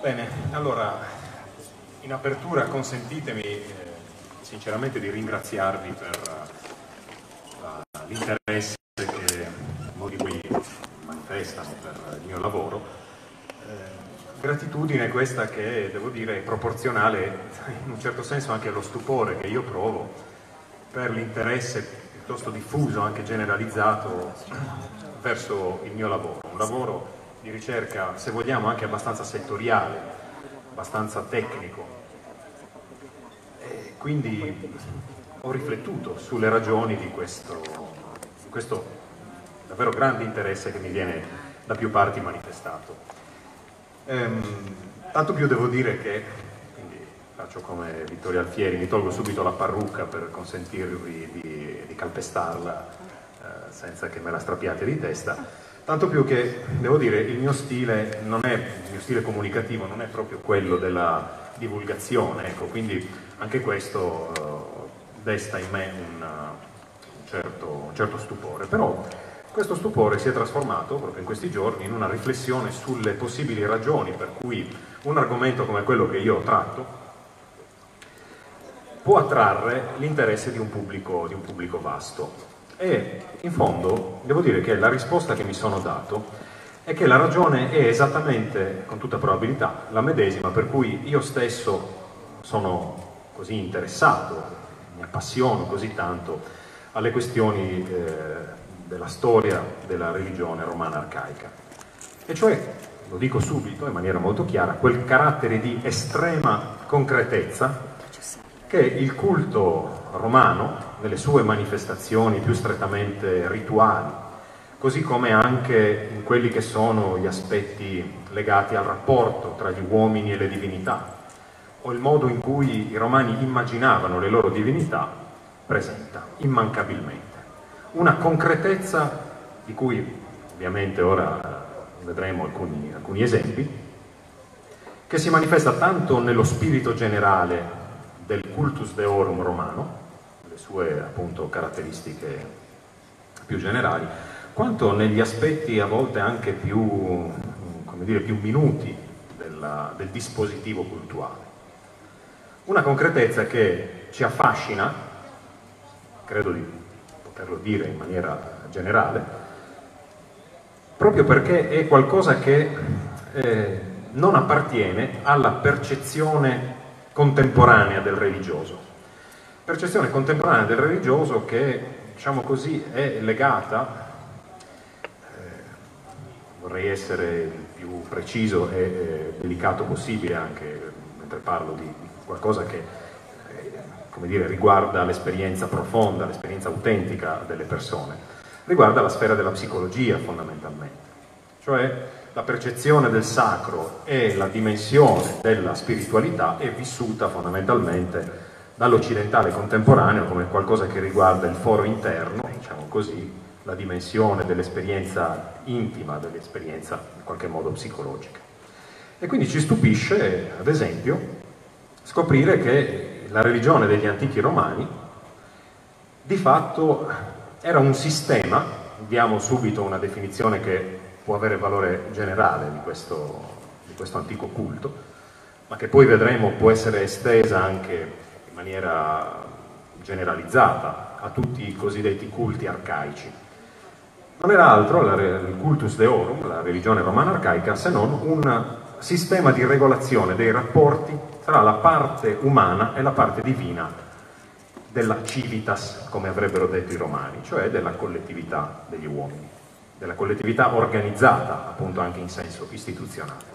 Bene, allora, in apertura consentitemi sinceramente di ringraziarvi per l'interesse che molti di voi manifestano per il mio lavoro. Gratitudine questa che, devo dire, è proporzionale in un certo senso anche allo stupore che io provo per l'interesse piuttosto diffuso, anche generalizzato, verso il mio lavoro. Un lavoro di ricerca, se vogliamo, anche abbastanza settoriale, abbastanza tecnico. E quindi ho riflettuto sulle ragioni di questo davvero grande interesse che mi viene da più parti manifestato. Tanto più devo dire che, quindi faccio come Vittorio Alfieri, mi tolgo subito la parrucca per consentirvi di calpestarla senza che me la strappiate di testa. Tanto più che, devo dire, il mio stile comunicativo non è proprio quello della divulgazione, ecco, quindi anche questo desta in me un certo stupore. Però questo stupore si è trasformato proprio in questi giorni in una riflessione sulle possibili ragioni per cui un argomento come quello che io tratto può attrarre l'interesse di un pubblico vasto. E in fondo devo dire che la risposta che mi sono dato è che la ragione è esattamente, con tutta probabilità, la medesima per cui io stesso sono così interessato, mi appassiono così tanto alle questioni della storia della religione romana arcaica. E cioè, lo dico subito in maniera molto chiara, quel carattere di estrema concretezza che il culto romano, nelle sue manifestazioni più strettamente rituali, così come anche in quelli che sono gli aspetti legati al rapporto tra gli uomini e le divinità, o il modo in cui i romani immaginavano le loro divinità, presenta immancabilmente una concretezza di cui ovviamente ora vedremo alcuni esempi, che si manifesta tanto nello spirito generale del cultus deorum romano, le sue appunto caratteristiche più generali, quanto negli aspetti a volte anche più, come dire, più minuti del dispositivo cultuale. Una concretezza che ci affascina, credo di poterlo dire in maniera generale, proprio perché è qualcosa che non appartiene alla percezione contemporanea del religioso. Percezione contemporanea del religioso che, diciamo così, è legata, vorrei essere il più preciso e delicato possibile anche mentre parlo di qualcosa che, come dire, riguarda l'esperienza profonda, l'esperienza autentica delle persone, riguarda la sfera della psicologia fondamentalmente, cioè la percezione del sacro e la dimensione della spiritualità è vissuta fondamentalmente dall'occidentale contemporaneo come qualcosa che riguarda il foro interno, diciamo così, la dimensione dell'esperienza intima, dell'esperienza in qualche modo psicologica. E quindi ci stupisce, ad esempio, scoprire che la religione degli antichi romani di fatto era un sistema, diamo subito una definizione che può avere valore generale di questo antico culto, ma che poi vedremo può essere estesa anche in maniera generalizzata a tutti i cosiddetti culti arcaici. Non era altro il cultus deorum, la religione romana arcaica, se non un sistema di regolazione dei rapporti tra la parte umana e la parte divina della civitas, come avrebbero detto i romani, cioè della collettività degli uomini, della collettività organizzata, appunto anche in senso istituzionale.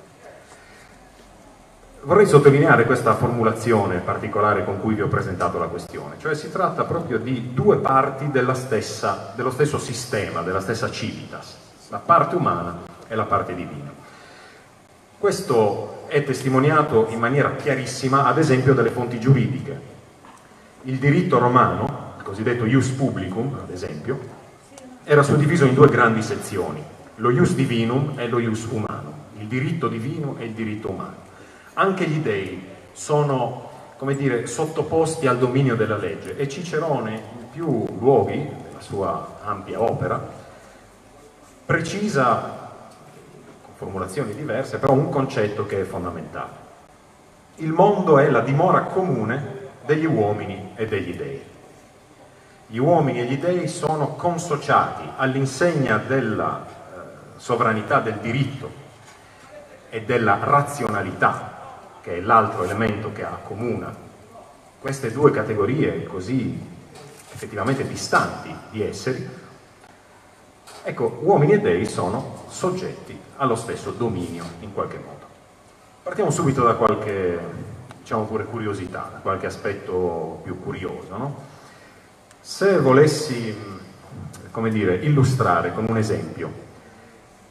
Vorrei sottolineare questa formulazione particolare con cui vi ho presentato la questione, cioè si tratta proprio di due parti dello stesso sistema, della stessa civitas, la parte umana e la parte divina. Questo è testimoniato in maniera chiarissima, ad esempio, dalle fonti giuridiche. Il diritto romano, il cosiddetto ius publicum, ad esempio, era suddiviso in due grandi sezioni, lo ius divinum e lo ius humanum, il diritto divino e il diritto umano. Anche gli dei sono, come dire, sottoposti al dominio della legge e Cicerone, in più luoghi della sua ampia opera, precisa formulazioni diverse, però un concetto che è fondamentale. Il mondo è la dimora comune degli uomini e degli dei. Gli uomini e gli dei sono consociati all'insegna della sovranità del diritto e della razionalità, che è l'altro elemento che accomuna queste due categorie così effettivamente distanti di esseri. Ecco, uomini e dei sono soggetti allo stesso dominio in qualche modo. Partiamo subito da qualche, diciamo pure, curiosità, da qualche aspetto più curioso, no? Se volessi, come dire, illustrare con un esempio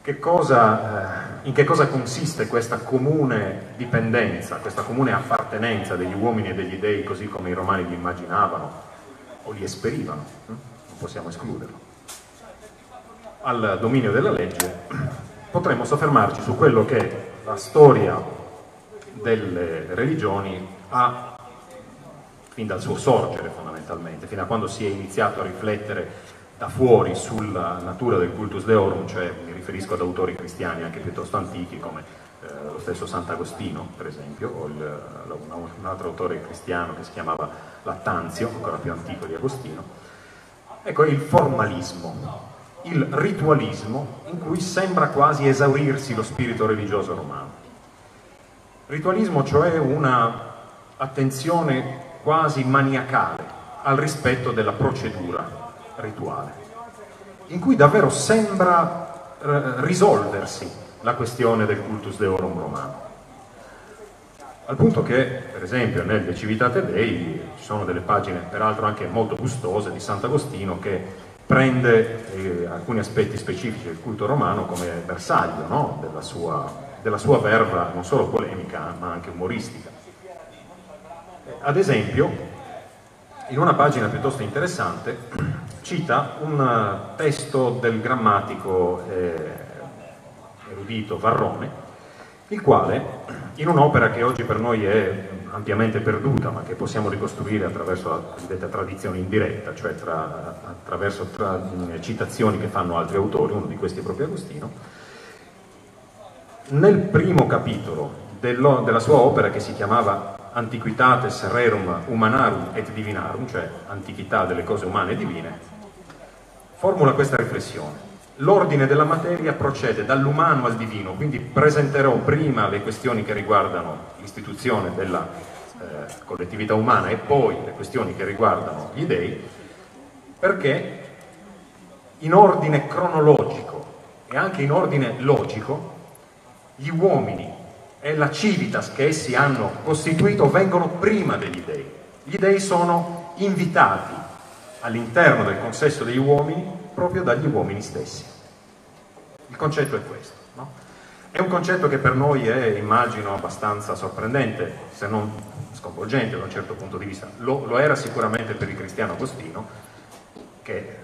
in che cosa consiste questa comune dipendenza, questa comune appartenenza degli uomini e degli dei, così come i romani li immaginavano o li esperivano, non possiamo escluderlo, al dominio della legge, potremmo soffermarci su quello che la storia delle religioni ha fin dal suo sorgere, fondamentalmente, fino a quando si è iniziato a riflettere da fuori sulla natura del cultus deorum, cioè mi riferisco ad autori cristiani anche piuttosto antichi come lo stesso Sant'Agostino, per esempio, o un altro autore cristiano che si chiamava Lattanzio, ancora più antico di Agostino. Ecco, il formalismo, il ritualismo in cui sembra quasi esaurirsi lo spirito religioso romano. Ritualismo, cioè una attenzione quasi maniacale al rispetto della procedura rituale, in cui davvero sembra risolversi la questione del cultus deorum romano. Al punto che, per esempio, nel De Civitate Dei ci sono delle pagine, peraltro anche molto gustose, di Sant'Agostino, che prende alcuni aspetti specifici del culto romano come bersaglio, no? della sua verva non solo polemica ma anche umoristica. Ad esempio, in una pagina piuttosto interessante cita un testo del grammatico erudito Varrone, il quale, in un'opera che oggi per noi è ampiamente perduta ma che possiamo ricostruire attraverso la cosiddetta tradizione indiretta, cioè attraverso citazioni che fanno altri autori, uno di questi è proprio Agostino, nel primo capitolo della sua opera, che si chiamava Antiquitates Rerum Humanarum et Divinarum, cioè antichità delle cose umane e divine, formula questa riflessione: l'ordine della materia procede dall'umano al divino, quindi presenterò prima le questioni che riguardano l'istituzione della collettività umana e poi le questioni che riguardano gli dei, perché in ordine cronologico e anche in ordine logico gli uomini e la civitas che essi hanno costituito vengono prima degli dei. Gli dei sono invitati all'interno del consesso degli uomini proprio dagli uomini stessi. Il concetto è questo, no? È un concetto che per noi è, immagino, abbastanza sorprendente, se non sconvolgente da un certo punto di vista. Lo era sicuramente per il cristiano Agostino, che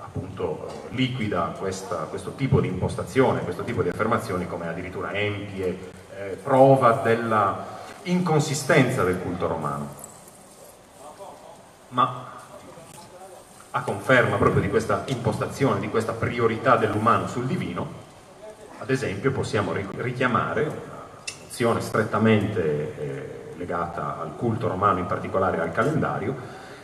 appunto liquida questo tipo di impostazione, questo tipo di affermazioni come addirittura empie, prova della inconsistenza del culto romano. Ma a conferma proprio di questa impostazione, di questa priorità dell'umano sul divino, ad esempio possiamo richiamare una nozione strettamente legata al culto romano, in particolare al calendario.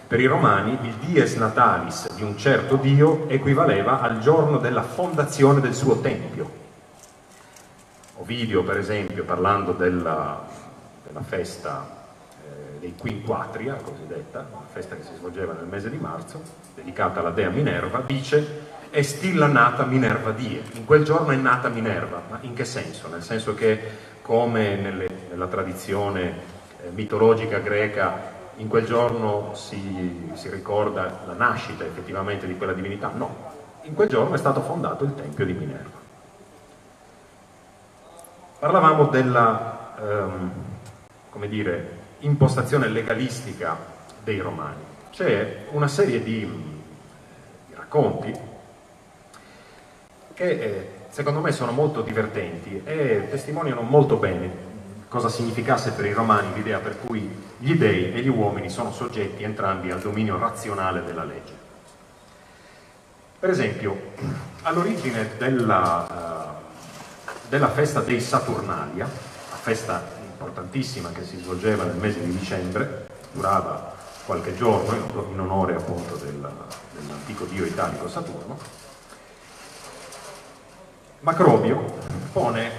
Per i romani il dies natalis di un certo dio equivaleva al giorno della fondazione del suo tempio. Ovidio, per esempio, parlando della festa dei Quinquatria, cosiddetta, una festa che si svolgeva nel mese di marzo, dedicata alla dea Minerva, dice: è stilla nata Minerva die. In quel giorno è nata Minerva. Ma in che senso? Nel senso che, come nella tradizione mitologica greca, in quel giorno si ricorda la nascita effettivamente di quella divinità? No, in quel giorno è stato fondato il tempio di Minerva. Parlavamo della, come dire, impostazione legalistica dei romani. C'è una serie di racconti che secondo me sono molto divertenti e testimoniano molto bene cosa significasse per i romani l'idea per cui gli dei e gli uomini sono soggetti entrambi al dominio razionale della legge. Per esempio, all'origine della festa dei Saturnalia, una festa importantissima che si svolgeva nel mese di dicembre, durava qualche giorno in onore appunto dell'antico dio italico Saturno. Macrobio pone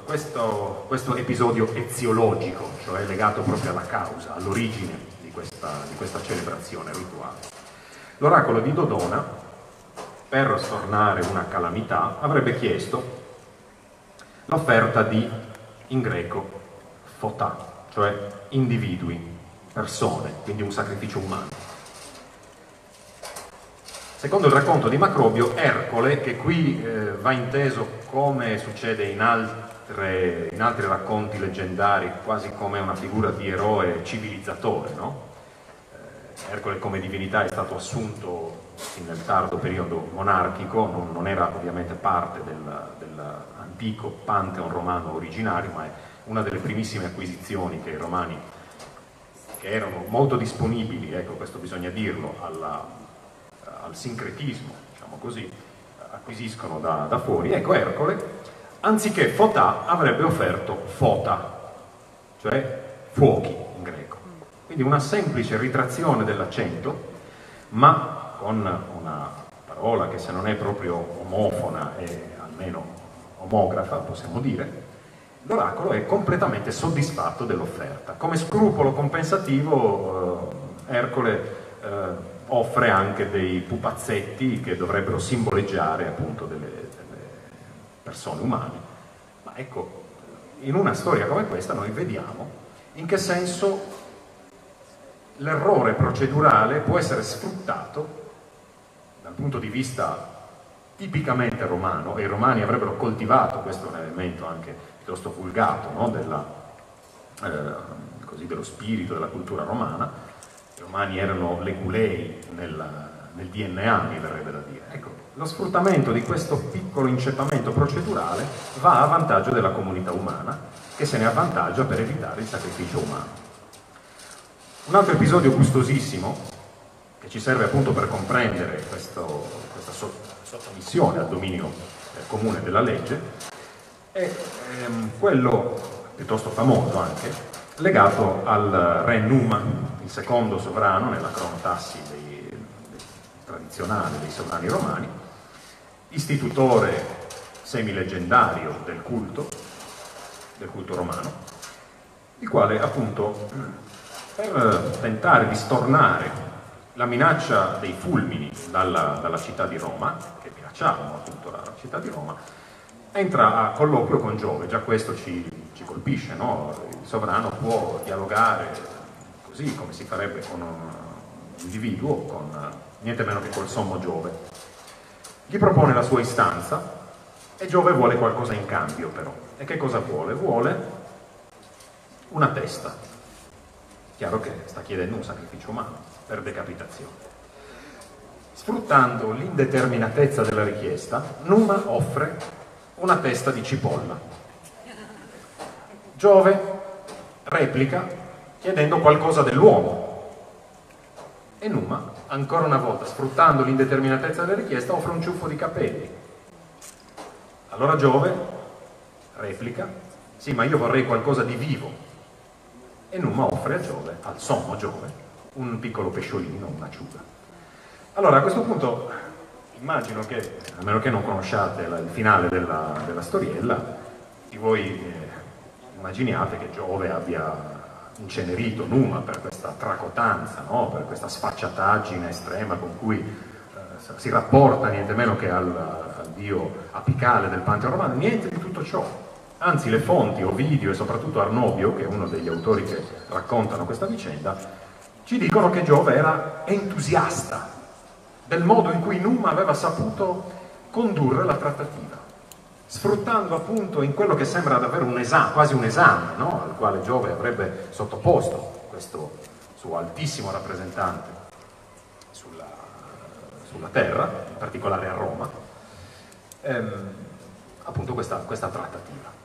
questo episodio eziologico, cioè legato proprio alla causa, all'origine di questa celebrazione rituale. L'oracolo di Dodona, per stornare una calamità, avrebbe chiesto l'offerta di, in greco, photá, cioè individui, persone, quindi un sacrificio umano. Secondo il racconto di Macrobio, Ercole, che qui va inteso come succede in altri racconti leggendari, quasi come una figura di eroe civilizzatore, no? Ercole come divinità è stato assunto fin nel tardo periodo monarchico, non era ovviamente parte dell'antico Pantheon romano originario, ma è una delle primissime acquisizioni che i romani, che erano molto disponibili, ecco, questo bisogna dirlo, al sincretismo, diciamo così, acquisiscono da fuori. Ecco, Ercole, anziché photá, avrebbe offerto phota, cioè fuochi in greco. Quindi una semplice ritrazione dell'accento, ma con una parola che, se non è proprio omofona, è almeno omografa, possiamo dire. L'oracolo è completamente soddisfatto dell'offerta. Come scrupolo compensativo, Ercole offre anche dei pupazzetti che dovrebbero simboleggiare appunto delle persone umane. Ma ecco, in una storia come questa noi vediamo in che senso l'errore procedurale può essere sfruttato dal punto di vista tipicamente romano, e i romani avrebbero coltivato, questo è un elemento anche piuttosto vulgato, no? Dello spirito della cultura romana. I romani erano legulei nel DNA, mi verrebbe da dire. Ecco, lo sfruttamento di questo piccolo inceppamento procedurale va a vantaggio della comunità umana, che se ne avvantaggia per evitare il sacrificio umano. Un altro episodio gustosissimo, che ci serve appunto per comprendere questa sottomissione al dominio comune della legge, è quello, piuttosto famoso anche, legato al re Numa, il secondo sovrano nella cronotassi tradizionale dei sovrani romani, istitutore semileggendario del culto romano, il quale appunto, per tentare di stornare la minaccia dei fulmini dalla città di Roma, che minacciavano appunto la città di Roma, entra a colloquio con Giove. Già questo ci colpisce, no? Il sovrano può dialogare così come si farebbe con un individuo, con niente meno che col sommo Giove. Gli propone la sua istanza e Giove vuole qualcosa in cambio, però. E che cosa vuole? Vuole una testa. Chiaro che sta chiedendo un sacrificio umano per decapitazione. Sfruttando l'indeterminatezza della richiesta, Numa offre una testa di cipolla. Giove replica chiedendo qualcosa dell'uomo. E Numa, ancora una volta, sfruttando l'indeterminatezza della richiesta, offre un ciuffo di capelli. Allora Giove replica: sì, ma io vorrei qualcosa di vivo. E Numa offre a Giove, al sommo Giove, un piccolo pesciolino, un'acciuga. Allora, a questo punto, immagino che, a meno che non conosciate il finale della storiella, di voi immaginiate che Giove abbia incenerito Numa per questa tracotanza, no? Per questa sfacciataggine estrema con cui si rapporta niente meno che al dio apicale del Pantheon romano. Niente di tutto ciò. Anzi, le fonti, Ovidio e soprattutto Arnobio, che è uno degli autori che raccontano questa vicenda, ci dicono che Giove era entusiasta del modo in cui Numa aveva saputo condurre la trattativa, sfruttando appunto in quello che sembra davvero un esame, quasi un esame, no? Al quale Giove avrebbe sottoposto questo suo altissimo rappresentante sulla terra, in particolare a Roma, appunto questa trattativa.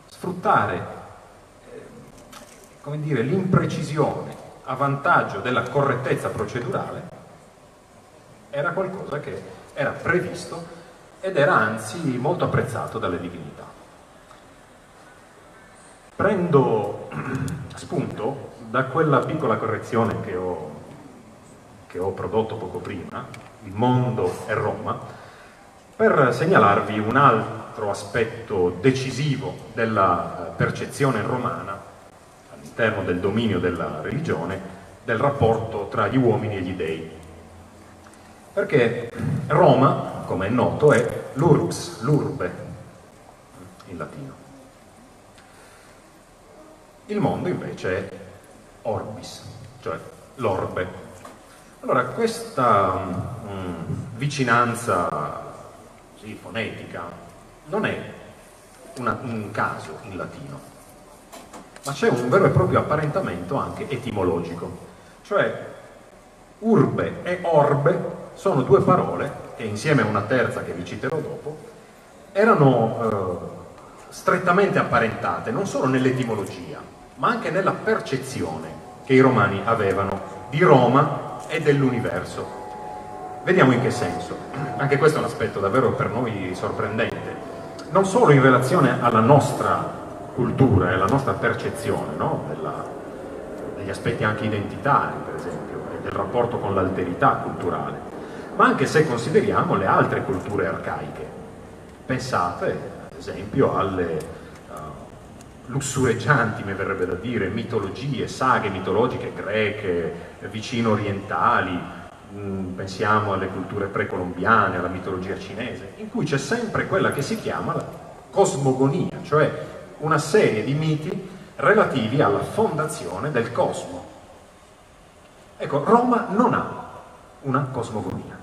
Sfruttare, come dire, l'imprecisione a vantaggio della correttezza procedurale era qualcosa che era previsto ed era anzi molto apprezzato dalle divinità. Prendo spunto da quella piccola correzione che ho prodotto poco prima, il mondo e Roma, per segnalarvi un altro aspetto decisivo della percezione romana all'interno del dominio della religione, del rapporto tra gli uomini e gli dei. Perché Roma, come è noto, è l'urbs, l'urbe in latino. Il mondo invece è orbis, cioè l'orbe. Allora questa vicinanza così, fonetica non è un caso in latino, ma c'è un vero e proprio apparentamento anche etimologico. Cioè urbe e orbe sono due parole che insieme a una terza che vi citerò dopo erano strettamente apparentate non solo nell'etimologia ma anche nella percezione che i romani avevano di Roma e dell'universo. Vediamo in che senso. Anche questo è un aspetto davvero per noi sorprendente, non solo in relazione alla nostra cultura e alla nostra percezione, no? Degli aspetti anche identitari, per esempio, e del rapporto con l'alterità culturale, ma anche se consideriamo le altre culture arcaiche. Pensate, ad esempio, alle lussureggianti, mi verrebbe da dire, mitologie, saghe mitologiche greche, vicino orientali, pensiamo alle culture precolombiane, alla mitologia cinese, in cui c'è sempre quella che si chiama la cosmogonia, cioè una serie di miti relativi alla fondazione del cosmo. Ecco, Roma non ha una cosmogonia.